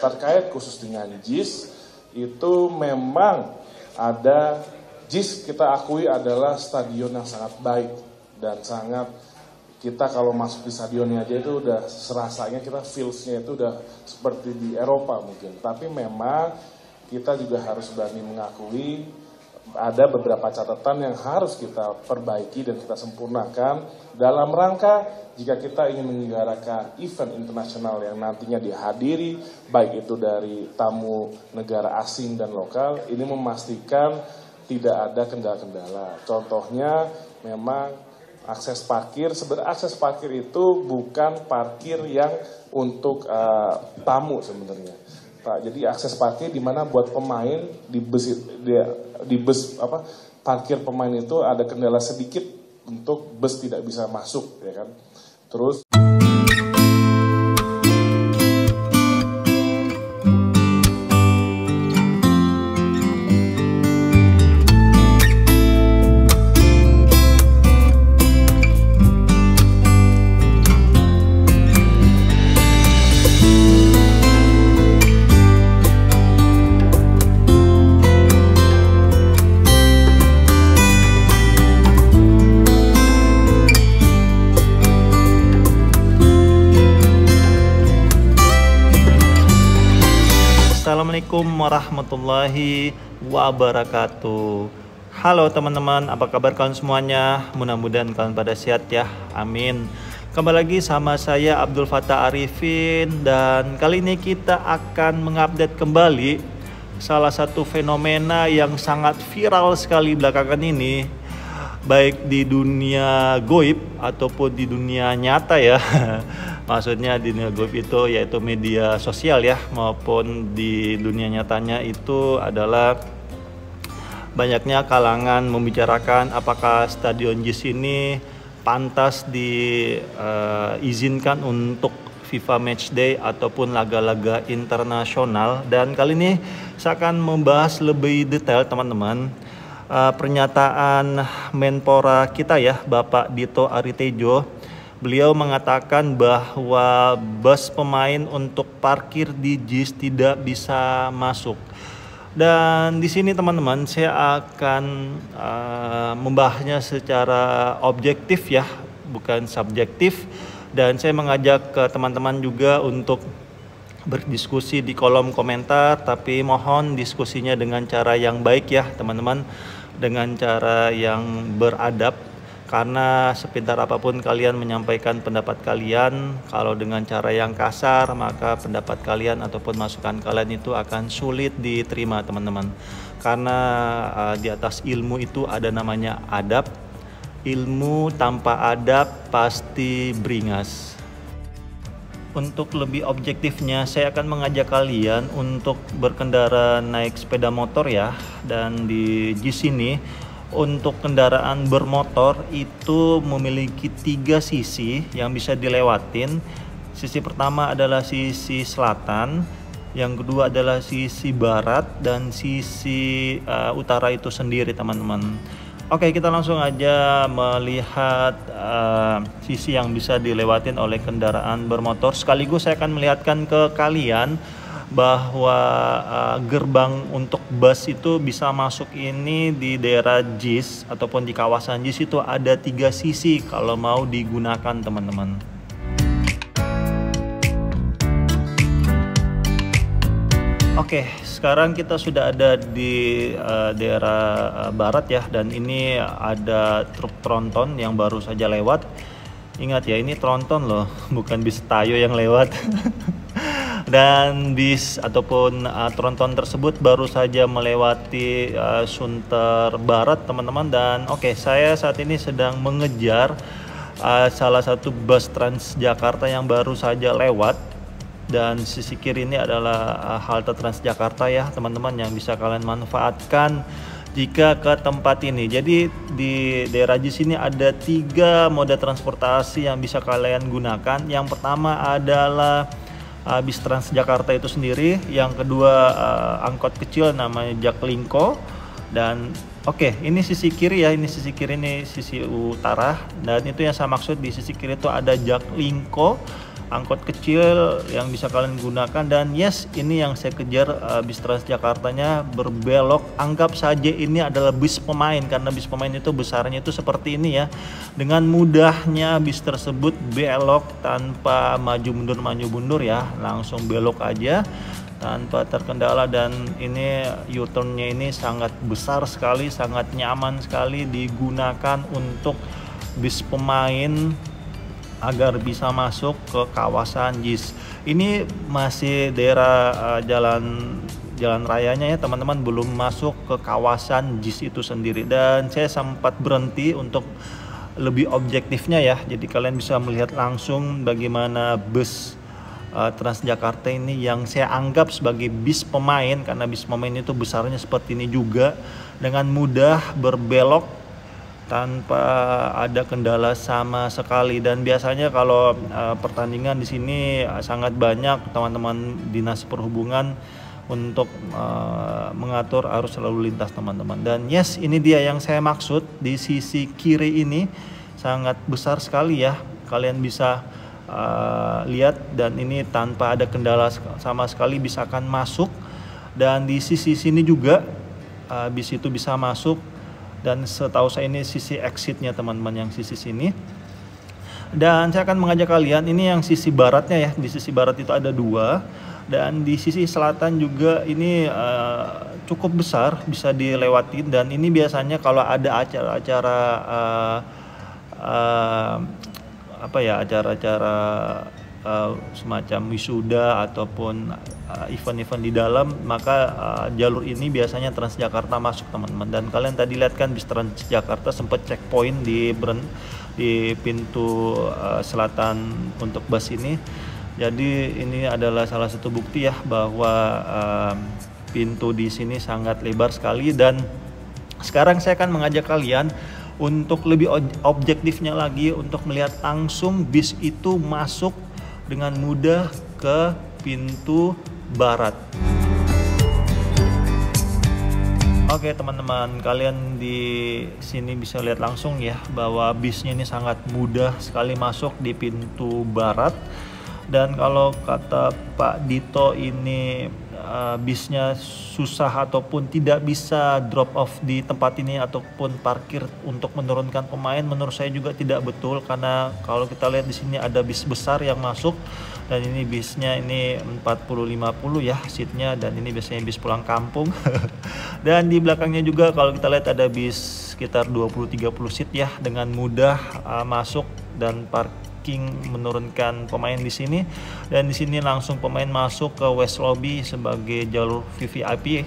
terkait khusus dengan JIS, itu memang ada JIS kita akui adalah stadion yang sangat baik dan sangat, kita kalau masuk di stadionnya aja itu udah serasanya kita feels-nya itu udah seperti di Eropa mungkin. Tapi memang kita juga harus berani mengakui ada beberapa catatan yang harus kita perbaiki dan kita sempurnakan dalam rangka jika kita ingin menyelenggarakan event internasional yang nantinya dihadiri baik itu dari tamu negara asing dan lokal, ini memastikan tidak ada kendala-kendala. Contohnya memang akses parkir. Sebenarnya akses parkir itu bukan parkir yang untuk tamu sebenarnya, Pak. Jadi akses parkir di mana buat pemain di bus parkir pemain itu ada kendala sedikit untuk bus tidak bisa masuk, ya kan. Terus Assalamualaikum warahmatullahi wabarakatuh. Halo teman-teman, apa kabar kalian semuanya? Mudah-mudahan kalian pada sehat ya, amin. Kembali lagi sama saya Abdul Fattah Arifin, dan kali ini kita akan mengupdate kembali salah satu fenomena yang sangat viral sekali belakangan ini, baik di dunia goib ataupun di dunia nyata ya. Maksudnya di dunia goib itu yaitu media sosial ya, maupun di dunia nyatanya itu adalah banyaknya kalangan membicarakan apakah Stadion JIS ini pantas diizinkan untuk FIFA Matchday ataupun laga-laga internasional. Dan kali ini saya akan membahas lebih detail teman-teman pernyataan Menpora kita ya, Bapak Dito Aritejo. Beliau mengatakan bahwa bus pemain untuk parkir di JIS tidak bisa masuk. Dan di sini teman-teman saya akan membahasnya secara objektif ya, bukan subjektif. Dan saya mengajak ke teman-teman juga untuk berdiskusi di kolom komentar, tapi mohon diskusinya dengan cara yang baik ya teman-teman, dengan cara yang beradab. Karena sepintar apapun kalian menyampaikan pendapat kalian, kalau dengan cara yang kasar, maka pendapat kalian ataupun masukan kalian itu akan sulit diterima teman-teman. Karena di atas ilmu itu ada namanya adab. Ilmu tanpa adab pasti beringas. Untuk lebih objektifnya, saya akan mengajak kalian untuk berkendara naik sepeda motor ya. Dan di JIS ini, untuk kendaraan bermotor itu memiliki 3 sisi yang bisa dilewatin. Sisi pertama adalah sisi selatan, yang kedua adalah sisi barat, dan sisi utara itu sendiri teman-teman. Oke, kita langsung aja melihat sisi yang bisa dilewatin oleh kendaraan bermotor. Sekaligus saya akan melihatkan ke kalian bahwa gerbang untuk bus itu bisa masuk ini di daerah JIS ataupun di kawasan JIS itu ada 3 sisi kalau mau digunakan teman-teman. Oke, sekarang kita sudah ada di daerah barat ya, dan ini ada truk tronton yang baru saja lewat. Ingat ya, ini tronton loh, bukan bis Tayo yang lewat. Dan bis ataupun tronton tersebut baru saja melewati Sunter Barat teman-teman. Dan oke, saya saat ini sedang mengejar salah satu bus Transjakarta yang baru saja lewat. Dan sisi kiri ini adalah halte Transjakarta ya teman-teman, yang bisa kalian manfaatkan jika ke tempat ini. Jadi di daerah JIS ini ada 3 moda transportasi yang bisa kalian gunakan. Yang pertama adalah bis Transjakarta itu sendiri, yang kedua angkot kecil namanya Jaklingko, dan oke, ini sisi kiri ya, ini sisi kiri, ini sisi utara, dan itu yang saya maksud di sisi kiri itu ada Jaklingko angkot kecil yang bisa kalian gunakan. Dan yes, ini yang saya kejar, bis Transjakartanya berbelok. Anggap saja ini adalah bis pemain, karena bis pemain itu besarnya itu seperti ini ya. Dengan mudahnya bis tersebut belok tanpa maju mundur ya, langsung belok aja tanpa terkendala. Dan ini U-turn-nya ini sangat besar sekali, sangat nyaman sekali digunakan untuk bis pemain agar bisa masuk ke kawasan JIS. Ini masih daerah jalan rayanya ya teman-teman, belum masuk ke kawasan JIS itu sendiri. Dan saya sempat berhenti untuk lebih objektifnya ya, jadi kalian bisa melihat langsung bagaimana bus Transjakarta ini yang saya anggap sebagai bis pemain, karena bis pemain itu besarnya seperti ini juga, dengan mudah berbelok tanpa ada kendala sama sekali. Dan biasanya kalau pertandingan di sini sangat banyak teman-teman dinas perhubungan untuk mengatur arus lalu lintas teman-teman. Dan yes, ini dia yang saya maksud, di sisi kiri ini sangat besar sekali ya, kalian bisa lihat, dan ini tanpa ada kendala sama sekali bisa akan masuk. Dan di sisi sini juga bis itu bisa masuk. Dan setahu saya ini sisi exitnya teman-teman, yang sisi sini. Dan saya akan mengajak kalian, ini yang sisi baratnya ya, di sisi barat itu ada 2, dan di sisi selatan juga ini cukup besar, bisa dilewatin. Dan ini biasanya kalau ada acara-acara acara-acara semacam wisuda ataupun event-event di dalam, maka jalur ini biasanya Transjakarta masuk teman-teman. Dan kalian tadi lihat kan bis Transjakarta sempat checkpoint di pintu selatan untuk bus ini. Jadi ini adalah salah satu bukti ya bahwa pintu di sini sangat lebar sekali. Dan sekarang saya akan mengajak kalian untuk lebih objektifnya lagi, untuk melihat langsung bis itu masuk dengan mudah ke pintu barat. Oke teman-teman, kalian di sini bisa lihat langsung ya bahwa bisnya ini sangat mudah sekali masuk di pintu barat. Dan kalau kata Pak Dito ini bisnya susah ataupun tidak bisa drop off di tempat ini ataupun parkir untuk menurunkan pemain, menurut saya juga tidak betul. Karena kalau kita lihat di sini ada bis besar yang masuk, dan ini bisnya ini 40-50 ya seatnya, dan ini biasanya bis pulang kampung. Dan di belakangnya juga kalau kita lihat ada bis sekitar 20-30 seat ya, dengan mudah masuk dan menurunkan pemain di sini. Dan di sini langsung pemain masuk ke West Lobby sebagai jalur VVIP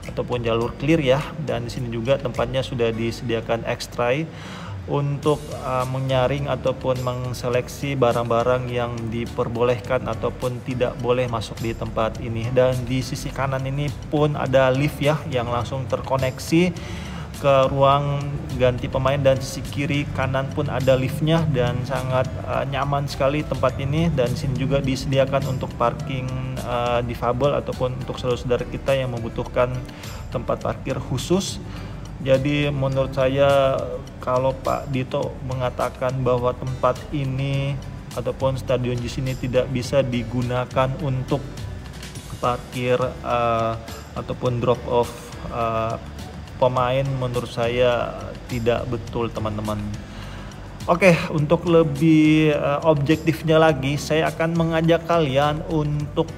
ataupun jalur clear ya. Dan di sini juga tempatnya sudah disediakan X-tray untuk menyaring ataupun mengseleksi barang-barang yang diperbolehkan ataupun tidak boleh masuk di tempat ini. Dan di sisi kanan ini pun ada lift ya yang langsung terkoneksi ke ruang ganti pemain, dan sisi kiri kanan pun ada liftnya, dan sangat nyaman sekali tempat ini. Dan di sini juga disediakan untuk parking difabel ataupun untuk saudara-saudara kita yang membutuhkan tempat parkir khusus. Jadi menurut saya kalau Pak Dito mengatakan bahwa tempat ini ataupun stadion JIS ini tidak bisa digunakan untuk parkir ataupun drop off pemain, menurut saya tidak betul teman-teman. Oke, untuk lebih objektifnya lagi, saya akan mengajak kalian untuk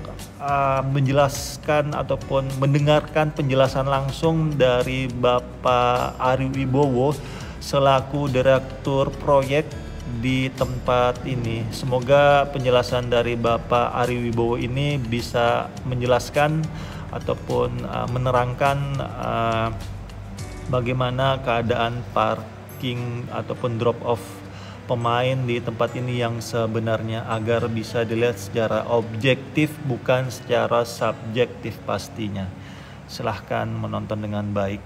menjelaskan ataupun mendengarkan penjelasan langsung dari Bapak Ari Wibowo selaku Direktur Proyek di tempat ini. Semoga penjelasan dari Bapak Ari Wibowo ini bisa menjelaskan ataupun menerangkan bagaimana keadaan parking ataupun drop off pemain di tempat ini yang sebenarnya, agar bisa dilihat secara objektif bukan secara subjektif pastinya. Silahkan menonton dengan baik.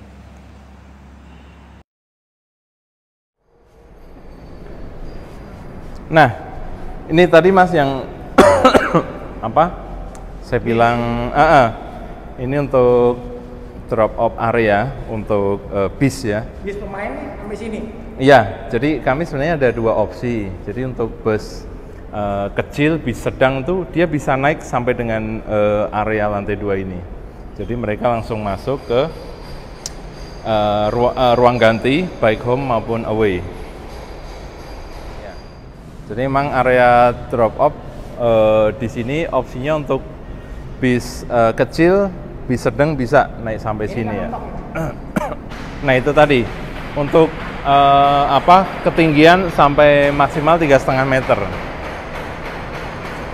Nah, ini tadi Mas yang apa? Saya bilang, ini untuk drop off area untuk bis ya. Bis pemain sampai sini? Iya, jadi kami sebenarnya ada dua opsi. Jadi untuk bus kecil, bis sedang tuh dia bisa naik sampai dengan area lantai 2 ini. Jadi mereka langsung masuk ke ruang ganti baik home maupun away. Jadi memang area drop off di sini opsinya untuk bis kecil, bis sedang bisa naik sampai sini ya. Nah itu tadi untuk ketinggian sampai maksimal 3,5 meter.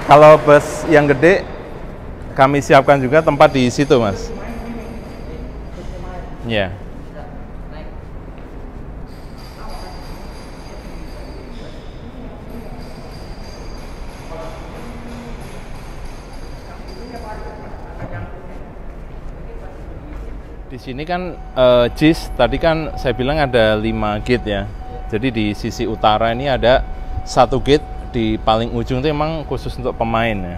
Kalau bus yang gede kami siapkan juga tempat di situ, Mas. Ya. Di sini kan JIS tadi kan saya bilang ada 5 gate ya. Jadi di sisi utara ini ada 1 gate di paling ujung itu memang khusus untuk pemain ya.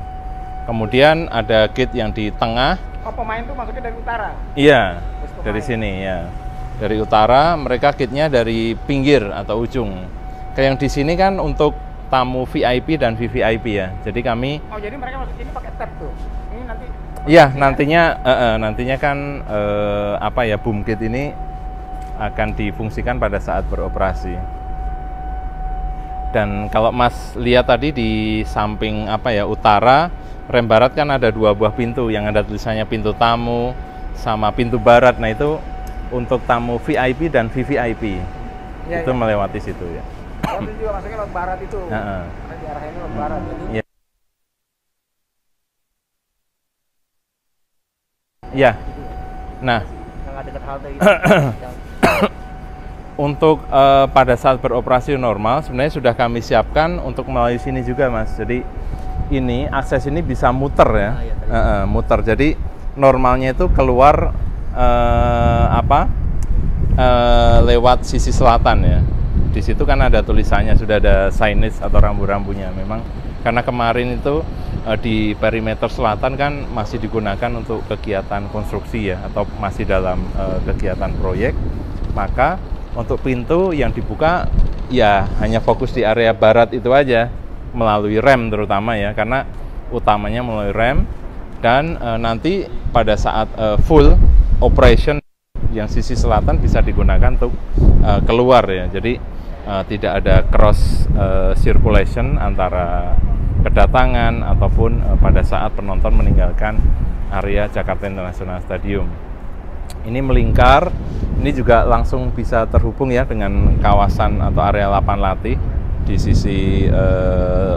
Kemudian ada gate yang di tengah. Oh, pemain itu maksudnya dari utara? Iya, dari sini ya. Dari utara, mereka gate-nya dari pinggir atau ujung. Kayak yang di sini kan untuk tamu VIP dan VVIP ya. Jadi kami. Oh, jadi mereka masuk sini pakai tab tuh. Ini nanti. Iya, nantinya kan boom gate ini akan difungsikan pada saat beroperasi. Dan kalau Mas lihat tadi di samping utara, rem barat kan ada 2 buah pintu yang ada tulisannya pintu tamu sama pintu barat. Nah itu untuk tamu VIP dan VVIP Ya, itu melewati situ ya. Oh, itu juga masuknya lewat barat itu. Karena di arah ini lewat barat. Ya. Ya. Nah, Nggak dekat halte itu. untuk pada saat beroperasi normal sebenarnya sudah kami siapkan untuk melalui sini juga, Mas. Jadi ini akses ini bisa muter ya, muter. Jadi normalnya itu keluar lewat sisi selatan ya. Di situ kan ada tulisannya, sudah ada signage atau rambu-rambunya. Memang karena kemarin itu di perimeter selatan kan masih digunakan untuk kegiatan konstruksi ya, atau masih dalam kegiatan proyek, maka untuk pintu yang dibuka ya hanya fokus di area barat itu aja, melalui rem terutama ya, karena utamanya melalui rem. Dan nanti pada saat full operation yang sisi selatan bisa digunakan untuk keluar ya. Jadi tidak ada cross circulation antara kedatangan ataupun pada saat penonton meninggalkan area Jakarta International Stadium. Ini melingkar, ini juga langsung bisa terhubung ya dengan kawasan atau area lapangan latih di sisi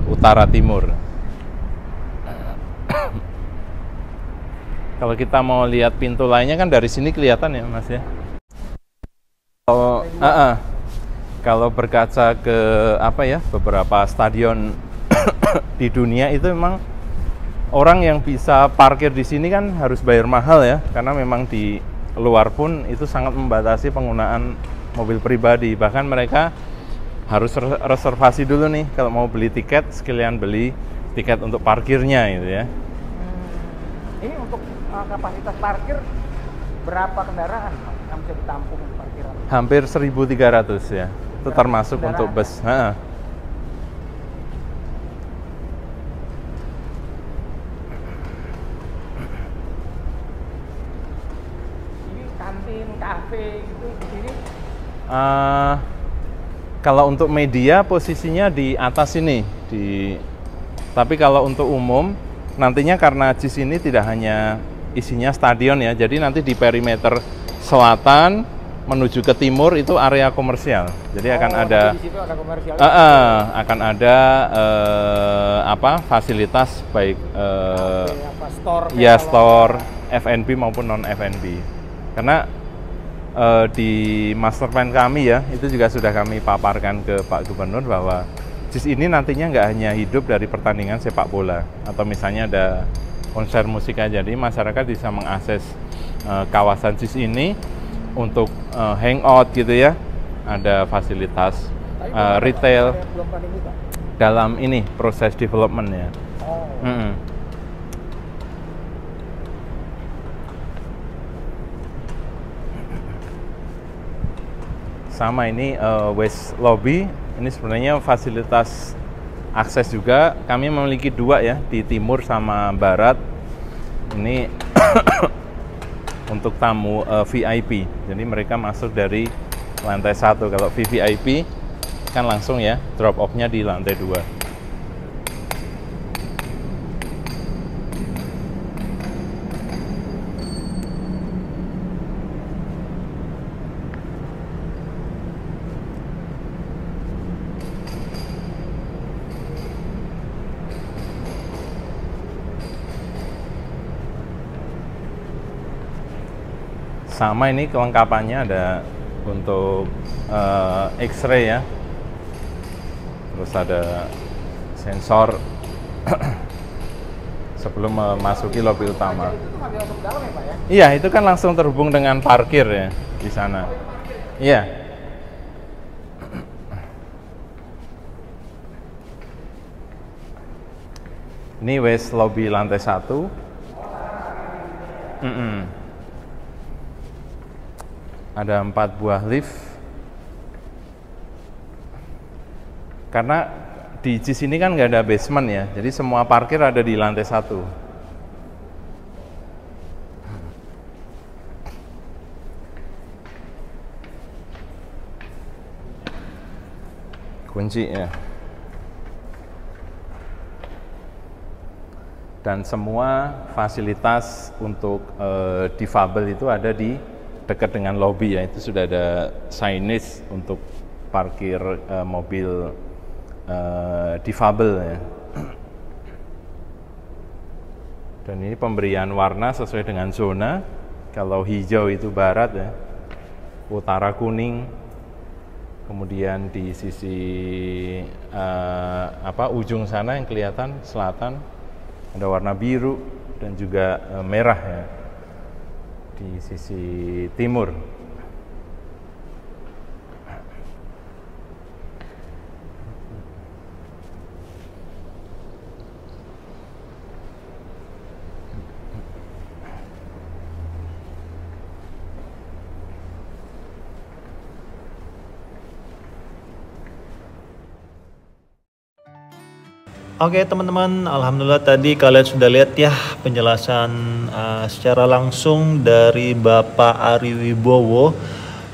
utara timur. Kalau kita mau lihat pintu lainnya kan dari sini kelihatan ya, Mas ya. Kalau berkaca ke beberapa stadion di dunia itu memang orang yang bisa parkir di sini kan harus bayar mahal ya, karena memang di luar pun itu sangat membatasi penggunaan mobil pribadi. Bahkan mereka harus reservasi dulu nih kalau mau beli tiket, sekalian beli tiket untuk parkirnya gitu ya. Ini untuk kapasitas parkir berapa kendaraan yang bisa ditampung di parkiran? Hampir 1.300 ya. Itu termasuk untuk bus. Kafe gitu di sini? Kalau untuk media posisinya di atas ini, tapi kalau untuk umum nantinya karena JIS ini tidak hanya isinya stadion ya, jadi nanti di perimeter selatan menuju ke timur itu area komersial. Jadi akan ada, di situ ada komersial. Akan ada fasilitas baik store, ya store F&B maupun non F&B. Karena di master plan kami ya, itu juga sudah kami paparkan ke Pak Gubernur bahwa JIS ini nantinya nggak hanya hidup dari pertandingan sepak bola atau misalnya ada konser musik aja. Jadi masyarakat bisa mengakses kawasan JIS ini untuk hangout gitu ya. Ada fasilitas retail dalam ini proses development ya. Sama ini West Lobby, ini sebenarnya fasilitas akses juga kami memiliki 2 ya, di timur sama barat. Ini untuk tamu VIP, jadi mereka masuk dari lantai 1. Kalau VVIP kan langsung ya drop off-nya di lantai 2. Sama ini kelengkapannya ada untuk X-ray ya, terus ada sensor sebelum memasuki lobi utama. Itu tuh nggak bisa masuk ke dalam ya Pak ya? Iya, itu kan langsung terhubung dengan parkir ya di sana. Iya. Ini west lobby lantai 1. Ada 4 buah lift. Karena di JIS ini kan nggak ada basement ya, jadi semua parkir ada di lantai 1. Kunci ya. Dan semua fasilitas untuk difabel itu ada di dekat dengan lobi ya, itu sudah ada signage untuk parkir mobil difabel ya. Dan ini pemberian warna sesuai dengan zona. Kalau hijau itu barat ya, utara kuning, kemudian di sisi ujung sana yang kelihatan selatan ada warna biru dan juga merah ya di sisi timur. Oke teman-teman, alhamdulillah tadi kalian sudah lihat ya penjelasan secara langsung dari Bapak Ari Wibowo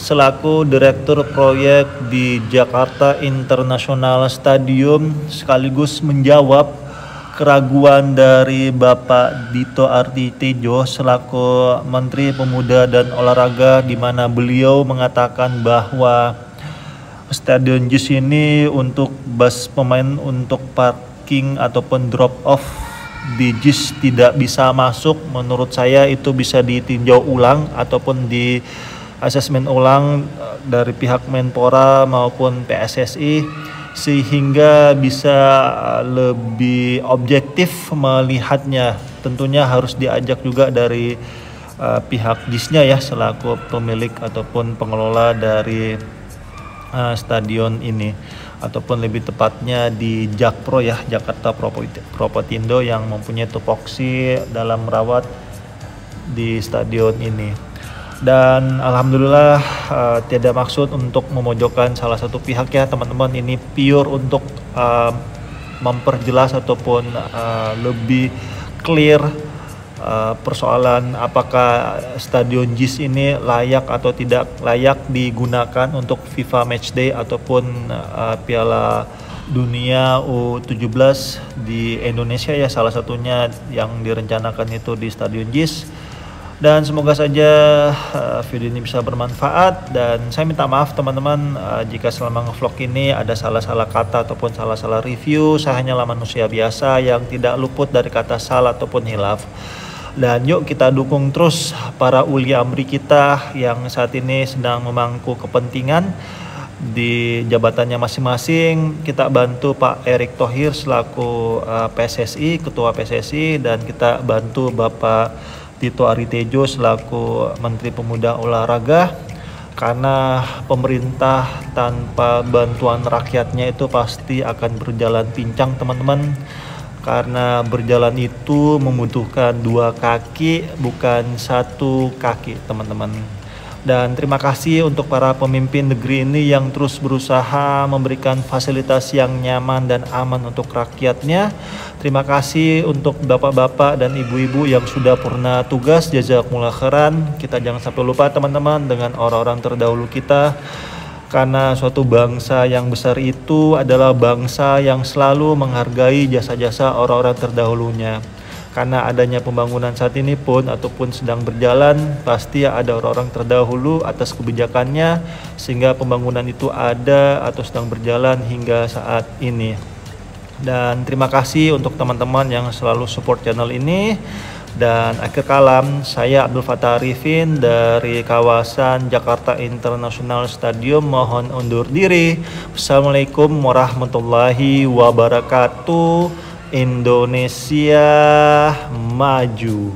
selaku Direktur Proyek di Jakarta International Stadium, sekaligus menjawab keraguan dari Bapak Dito Artitejo selaku Menteri Pemuda dan Olahraga, di mana beliau mengatakan bahwa Stadion JIS ini untuk bus pemain untuk parking ataupun drop off di JIS tidak bisa masuk. Menurut saya itu bisa ditinjau ulang ataupun di asesmen ulang dari pihak Menpora maupun PSSI sehingga bisa lebih objektif melihatnya. Tentunya harus diajak juga dari pihak JIS-nya ya selaku pemilik ataupun pengelola dari stadion ini, ataupun lebih tepatnya di Jakpro ya, Jakarta Propotindo, yang mempunyai tupoksi dalam merawat di stadion ini. Dan alhamdulillah tidak maksud untuk memojokkan salah satu pihak ya teman-teman, ini pure untuk memperjelas ataupun lebih clear persoalan apakah Stadion JIS ini layak atau tidak layak digunakan untuk FIFA Matchday ataupun Piala Dunia U17 di Indonesia ya, salah satunya yang direncanakan itu di Stadion JIS. Dan semoga saja video ini bisa bermanfaat, dan saya minta maaf teman-teman jika selama ngevlog ini ada salah-salah kata ataupun salah-salah review. Saya hanyalah manusia biasa yang tidak luput dari kata salah ataupun hilaf. Dan yuk kita dukung terus para uli amri kita yang saat ini sedang memangku kepentingan di jabatannya masing-masing. Kita bantu Pak Erick Thohir selaku PSSI, Ketua PSSI, dan kita bantu Bapak Dito Artitejo selaku Menteri Pemuda Olahraga, karena pemerintah tanpa bantuan rakyatnya itu pasti akan berjalan pincang teman-teman. Karena berjalan itu membutuhkan 2 kaki bukan 1 kaki teman-teman. Dan terima kasih untuk para pemimpin negeri ini yang terus berusaha memberikan fasilitas yang nyaman dan aman untuk rakyatnya. Terima kasih untuk bapak-bapak dan ibu-ibu yang sudah purna tugas, jazakumullah khairan. Kita jangan sampai lupa teman-teman dengan orang-orang terdahulu kita. Karena suatu bangsa yang besar itu adalah bangsa yang selalu menghargai jasa-jasa orang-orang terdahulunya. Karena adanya pembangunan saat ini pun ataupun sedang berjalan, pasti ada orang-orang terdahulu atas kebijakannya sehingga pembangunan itu ada atau sedang berjalan hingga saat ini. Dan terima kasih untuk teman-teman yang selalu support channel ini. Dan akhir kalam, saya Abdul Fattah Arifin dari kawasan Jakarta International Stadium mohon undur diri. Wassalamualaikum warahmatullahi wabarakatuh. Indonesia maju.